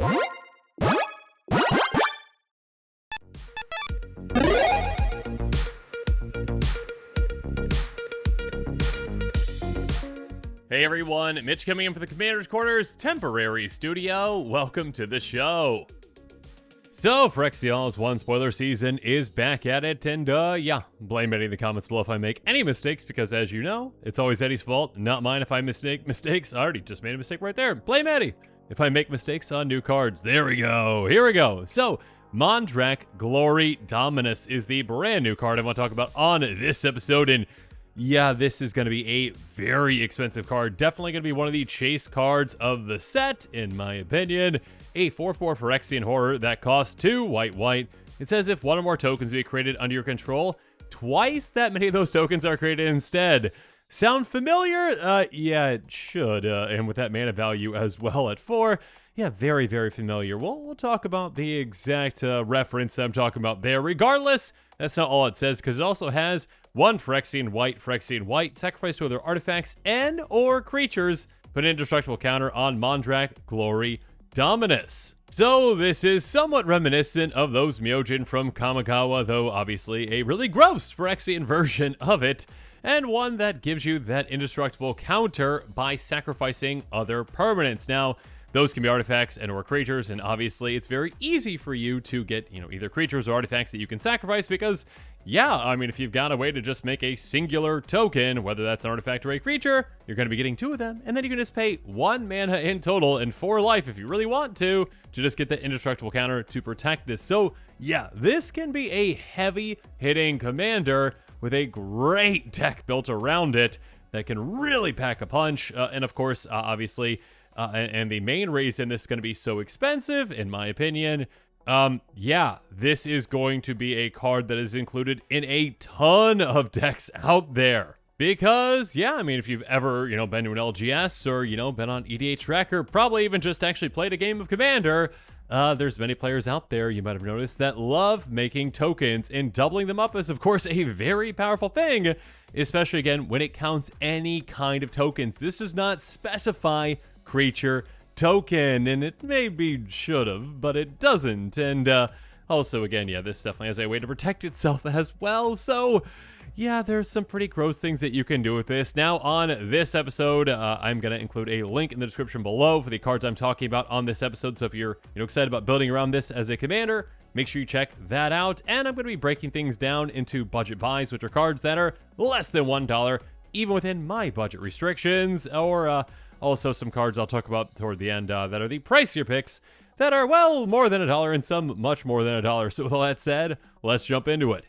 Hey everyone, Mitch coming in for the Commander's Quarters temporary studio. Welcome to the show. So, Phyrexia's one spoiler season is back at it, and yeah, blame Eddie in the comments below if I make any mistakes, because as you know, it's always Eddie's fault, not mine if I make mistakes. I already just made a mistake right there. Blame Eddie if I make mistakes on new cards. There we go. Here we go. So, Mondrak Glory Dominus is the brand new card I want to talk about on this episode, and yeah, this is going to be a very expensive card. Definitely going to be one of the chase cards of the set, in my opinion. A 4/4 Phyrexian horror that costs 2 white. It says if one or more tokens be created under your control, twice that many of those tokens are created instead. Sound familiar? Yeah, it should. And with that mana value as well at 4, yeah, very, very familiar. We'll talk about the exact reference I'm talking about there. Regardless, that's not all it says, because it also has 1 Phyrexian white, sacrifice to other artifacts and or creatures, put an indestructible counter on Mondrak Glory Dominus. So this is somewhat reminiscent of those Myojin from Kamigawa, though obviously a really gross Phyrexian version of it, and one that gives you that indestructible counter by sacrificing other permanents. Now, those can be artifacts and or creatures, and obviously it's very easy for you to get, either creatures or artifacts that you can sacrifice because, yeah, I mean, if you've got a way to just make a singular token, whether that's an artifact or a creature, you're going to be getting 2 of them, and then you can just pay 1 mana in total and 4 life if you really want to just get the indestructible counter to protect this. So, yeah, this can be a heavy-hitting commander with a great deck built around it that can really pack a punch, and of course, obviously, and the main reason this is going to be so expensive, in my opinion, yeah, this is going to be a card that is included in a ton of decks out there. Because, yeah, I mean, if you've ever, been to an LGS or, been on EDH Tracker, probably even just actually played a game of Commander, there's many players out there, you might have noticed, that love making tokens, and doubling them up is, of course, a very powerful thing, especially, again, when it counts any kind of tokens. This does not specify creature token, and it maybe should have, but it doesn't. And also, again, yeah, this definitely has a way to protect itself as well. So yeah, there's some pretty gross things that you can do with this. Now, on this episode, I'm going to include a link in the description below for the cards I'm talking about on this episode. So if you're excited about building around this as a commander, make sure you check that out. And I'm going to be breaking things down into budget buys, which are cards that are less than $1, even within my budget restrictions, or also some cards I'll talk about toward the end that are the pricier picks that are, well, more than $1 and some much more than $1. So with all that said, let's jump into it.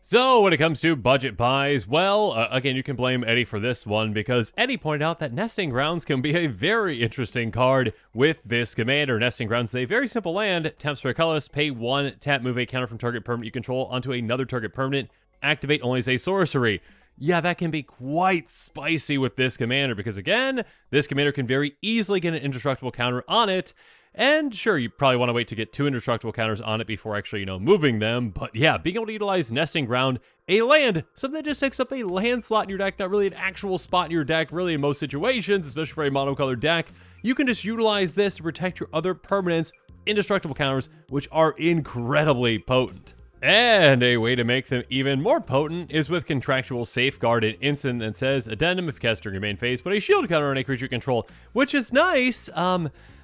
So when it comes to budget buys, well, again, you can blame Eddie for this one, because Eddie pointed out that Nesting Grounds can be a very interesting card with this commander. Nesting Grounds is a very simple land, taps for a colorless, pay 1, tap, move a counter from target permanent you control onto another target permanent, activate only as a sorcery. Yeah, that can be quite spicy with this commander, because again, this commander can very easily get an indestructible counter on it. And sure, you probably want to wait to get 2 indestructible counters on it before actually, moving them. But yeah, being able to utilize Nesting Ground, a land, something that just takes up a land slot in your deck, not really an actual spot in your deck, really in most situations, especially for a monocolored deck. You can just utilize this to protect your other permanents, indestructible counters, which are incredibly potent. And a way to make them even more potent is with Contractual Safeguard, an instant that says, addendum if cast during your main phase, put a shield counter on a creature you control, which is nice,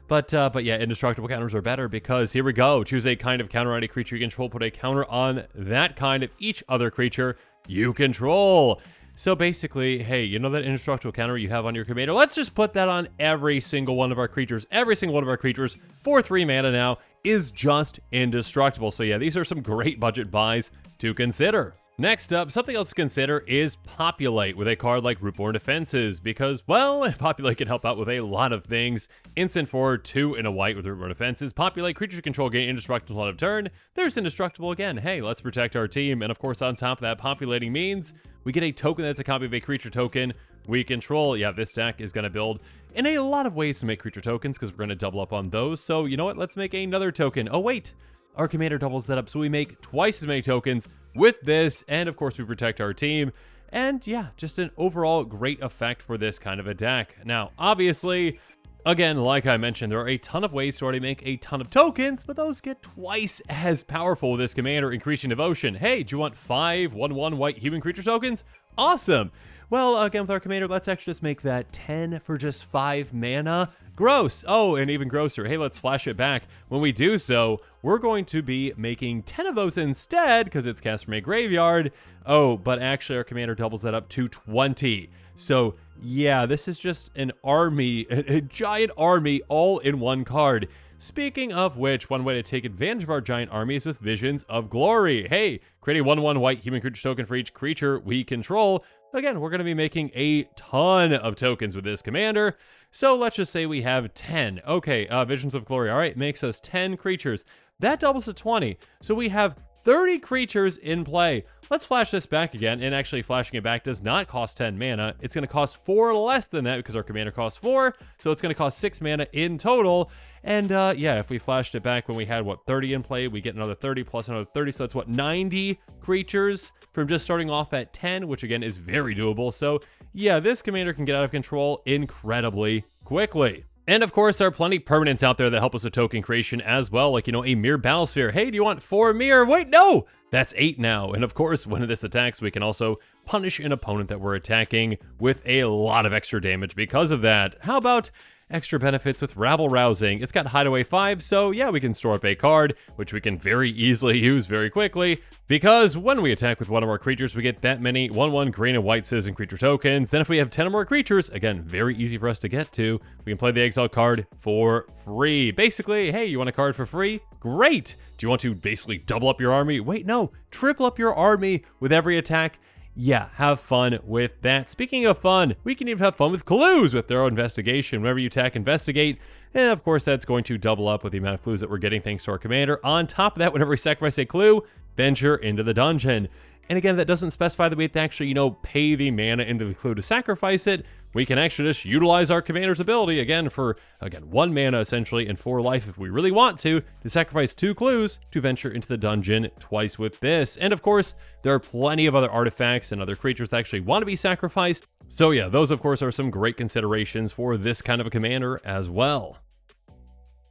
but yeah, indestructible counters are better, because here we go, choose a kind of counter on a creature you control, put a counter on that kind of each other creature you control. So basically, hey, you know that indestructible counter you have on your commander? Let's just put that on every single one of our creatures. Every single one of our creatures for 3 mana now is just indestructible. So yeah, these are some great budget buys to consider. Next up, something else to consider is Populate with a card like Rootborn Defenses, because, well, Populate can help out with a lot of things. Instant for 2 and a white with Rootborn Defenses. Populate, creature control, gain indestructible on a turn. There's indestructible again. Hey, let's protect our team. And of course, on top of that, populating means we get a token that's a copy of a creature token we control. Yeah, this deck is going to build in a lot of ways to make creature tokens, because we're going to double up on those. So you know what? Let's make another token. Oh, wait. Our commander doubles that up, so we make twice as many tokens with this, and of course we protect our team. And yeah, just an overall great effect for this kind of a deck. Now, obviously, Again, like I mentioned, there are a ton of ways to already make a ton of tokens, but those get twice as powerful with this commander, increasing devotion. Hey, do you want 5 1/1 white human creature tokens? Awesome! Well, again, with our commander, let's actually just make that 10 for just 5 mana. Gross! Oh, and even grosser. Hey, let's flash it back. When we do so, we're going to be making 10 of those instead, because it's cast from a graveyard. Oh, but actually our commander doubles that up to 20. So, yeah, this is just an army, a giant army, all in one card. Speaking of which, one way to take advantage of our giant army is with Visions of Glory. Hey, create a 1/1 white human creature token for each creature we control. Again, we're going to be making a ton of tokens with this commander. So let's just say we have 10. Okay, Visions of Glory. All right, makes us 10 creatures. That doubles to 20. So we have 30 creatures in play. Let's flash this back again, and actually flashing it back does not cost 10 mana. It's going to cost 4 less than that because our commander costs 4, so it's going to cost 6 mana in total. And yeah, if we flashed it back when we had, 30 in play, we get another 30 plus another 30, so that's 90 creatures from just starting off at 10, which again is very doable. So yeah, this commander can get out of control incredibly quickly. And of course, there are plenty of permanents out there that help us with token creation as well, like, a Mirror Battlesphere. Hey, do you want 4 Mirror? Wait, no! That's 8 now. And of course, when this attacks, we can also punish an opponent that we're attacking with a lot of extra damage because of that. How about extra benefits with Rabble Rousing? It's got Hideaway 5, so yeah, we can store up a card, which we can very easily use very quickly, because when we attack with one of our creatures, we get that many 1/1 green and white citizen creature tokens. Then if we have 10 or more creatures, again, very easy for us to get to, we can play the exile card for free. Basically, hey, you want a card for free? Great! Do you want to basically double up your army? Wait, no, triple up your army with every attack. Yeah, have fun with that. Speaking of fun, we can even have fun with clues with Thorough Investigation. Whenever you attack, investigate. And of course, that's going to double up with the amount of clues that we're getting thanks to our commander. On top of that, whenever we sacrifice a clue, venture into the dungeon. And again, that doesn't specify that we have to actually, pay the mana into the clue to sacrifice it. We can actually just utilize our commander's ability, again, for, 1 mana, essentially, and 4 life if we really want to sacrifice 2 clues to venture into the dungeon twice with this. And of course, there are plenty of other artifacts and other creatures that actually want to be sacrificed. So yeah, those, of course, are some great considerations for this kind of a commander as well.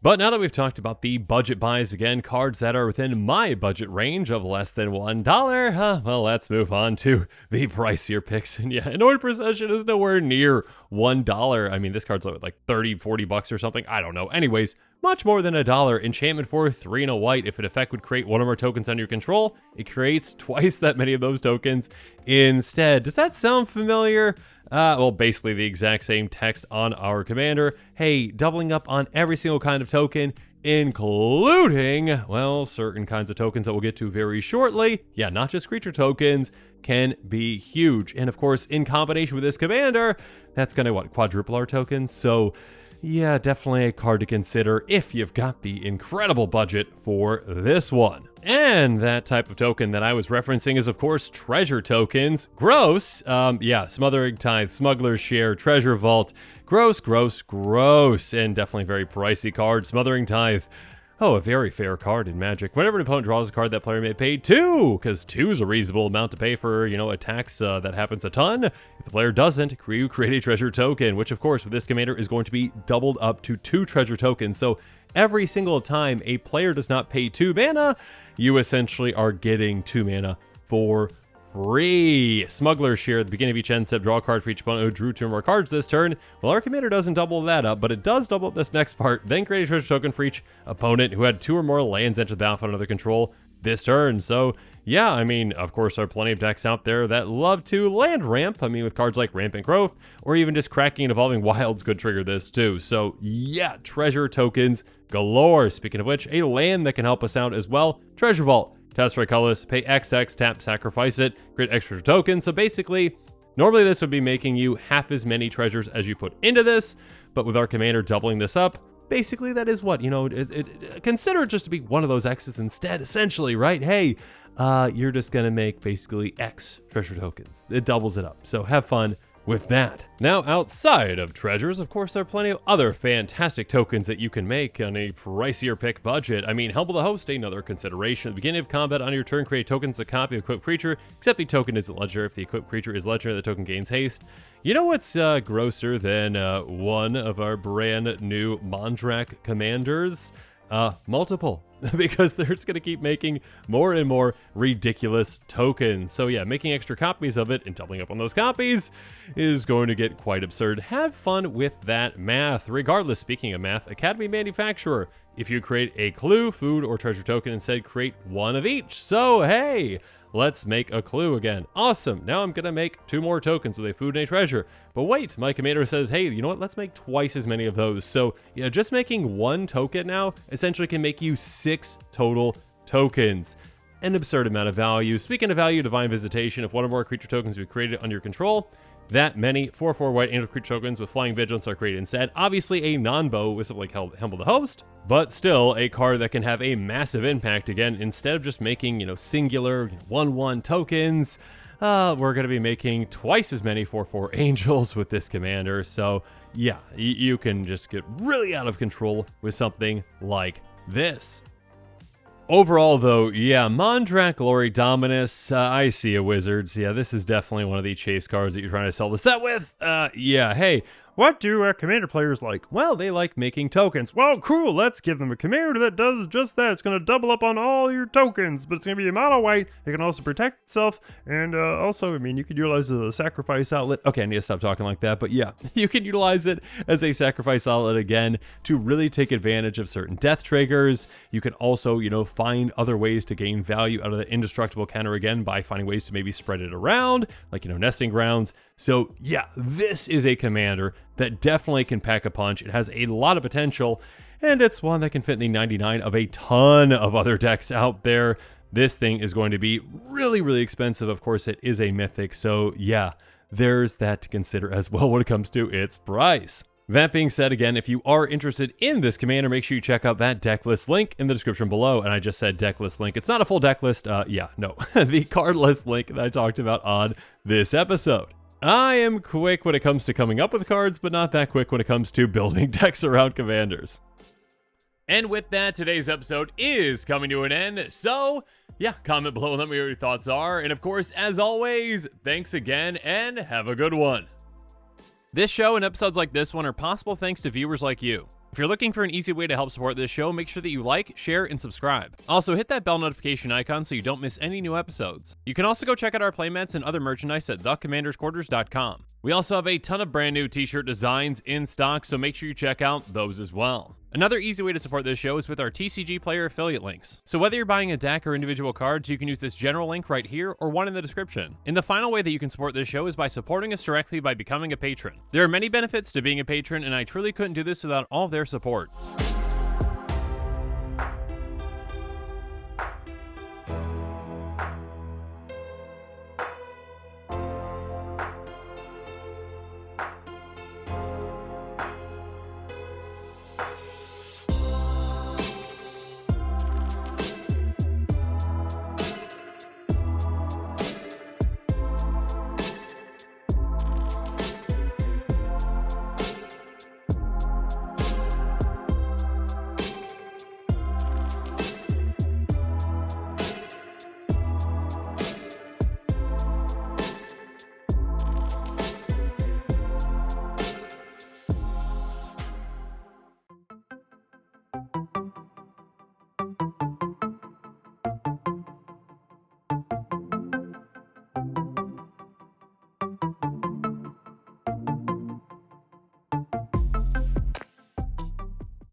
But now that we've talked about the budget buys, again, cards that are within my budget range of less than $1, well, let's move on to the pricier picks. And yeah, Annoyed Procession is nowhere near $1. I mean, this card's like 30, 40 bucks or something. I don't know. Anyways, much more than $1. Enchantment for 3 and a white. If an effect would create one or more tokens under your control, it creates twice that many of those tokens instead. Does that sound familiar? Well, basically the exact same text on our commander. Hey, doubling up on every single kind of token, including, well, certain kinds of tokens that we'll get to very shortly. Yeah, not just creature tokens, can be huge. And of course, in combination with this commander, that's gonna, quadruple our tokens? So yeah, definitely a card to consider if you've got the incredible budget for this one. And that type of token that I was referencing is, of course, treasure tokens. Gross. Yeah, Smothering Tithe, Smuggler's Share, Treasure Vault. Gross, gross, gross. And definitely very pricey card. Smothering Tithe. Oh, a very fair card in Magic. Whenever an opponent draws a card, that player may pay 2, because 2 is a reasonable amount to pay for, attacks that happens a ton. If the player doesn't, you create a treasure token, which, of course, with this commander is going to be doubled up to 2 treasure tokens. So every single time a player does not pay 2 mana, you essentially are getting 2 mana for free. Smuggler's Share. At the beginning of each end step, draw a card for each opponent who drew 2 more cards this turn. Well, our commander doesn't double that up, but it does double up this next part. Then create a treasure token for each opponent who had 2 or more lands enter the battlefield under control this turn. So yeah, I mean, of course, there are plenty of decks out there that love to land ramp. I mean, with cards like Rampant Growth, or even just Cracking and Evolving Wilds could trigger this too. So yeah, treasure tokens galore. Speaking of which, a land that can help us out as well, Treasure Vault. Test for colorless, pay XX, tap, sacrifice it, create extra tokens. So basically, normally this would be making you half as many treasures as you put into this, but with our commander doubling this up, basically that is what, consider it just to be one of those X's instead, essentially, right? Hey, you're just gonna make basically X treasure tokens. It doubles it up. So have fun with that. Now, outside of treasures, of course, there are plenty of other fantastic tokens that you can make on a pricier pick budget. I mean, Humble the Host, another consideration. At the beginning of combat on your turn, create tokens a copy of equipped creature, except the token isn't legendary. If the equipped creature is legendary, the token gains haste. You know what's grosser than one of our brand new Mondrak commanders? Multiple. Because they're just going to keep making more and more ridiculous tokens. So yeah, making extra copies of it and doubling up on those copies is going to get quite absurd. Have fun with that math. Regardless, speaking of math, Academy Manufacturer, if you create a clue, food, or treasure token, instead create one of each. So hey, let's make a clue again. Awesome. Now I'm going to make 2 more tokens with a food and a treasure. But wait, my commander says, hey, you know what? Let's make twice as many of those. So yeah, just making 1 token now essentially can make you 6 total tokens. An absurd amount of value. Speaking of value, Divine Visitation, if one or more creature tokens be created under your control, that many 4/4 white angel creature tokens with Flying Vigilance are created instead. Obviously a non-bow with something like Humble the Host, but still a card that can have a massive impact. Again, instead of just making, singular 1/1 tokens, we're going to be making twice as many 4/4 angels with this commander. So yeah, you can just get really out of control with something like this. Overall, though, yeah, Mondrak, Glory, Dominus, I see a Wizards. Yeah, this is definitely one of the chase cards that you're trying to sell the set with. Yeah, hey, what do commander players like? Well, they like making tokens. Well, cool, let's give them a commander that does just that. It's going to double up on all your tokens, but it's going to be a mono white. It can also protect itself, and also, I mean, you can utilize it as a sacrifice outlet. Okay, I need to stop talking like that, but yeah, you can utilize it as a sacrifice outlet again to really take advantage of certain death triggers. You can also, find other ways to gain value out of the indestructible counter again by finding ways to maybe spread it around, like, nesting grounds. So yeah, this is a commander that definitely can pack a punch. It has a lot of potential, and it's one that can fit in the 99 of a ton of other decks out there. This thing is going to be really, really expensive. Of course, it is a mythic, so yeah, there's that to consider as well when it comes to its price. That being said, again, if you are interested in this commander, make sure you check out that deck list link in the description below. And I just said deck list link. It's not a full deck list. The card list link that I talked about on this episode. I am quick when it comes to coming up with cards, but not that quick when it comes to building decks around commanders. And with that, today's episode is coming to an end. So, yeah, comment below and let me know what your thoughts are. And of course, as always, thanks again and have a good one. This show and episodes like this one are possible thanks to viewers like you. If you're looking for an easy way to help support this show, make sure that you like, share, and subscribe. Also, hit that bell notification icon so you don't miss any new episodes. You can also go check out our playmats and other merchandise at thecommandersquarters.com. We also have a ton of brand new t-shirt designs in stock, so make sure you check out those as well. Another easy way to support this show is with our TCG player affiliate links. So whether you're buying a deck or individual cards, you can use this general link right here or one in the description. And the final way that you can support this show is by supporting us directly by becoming a patron. There are many benefits to being a patron, and I truly couldn't do this without all of their support.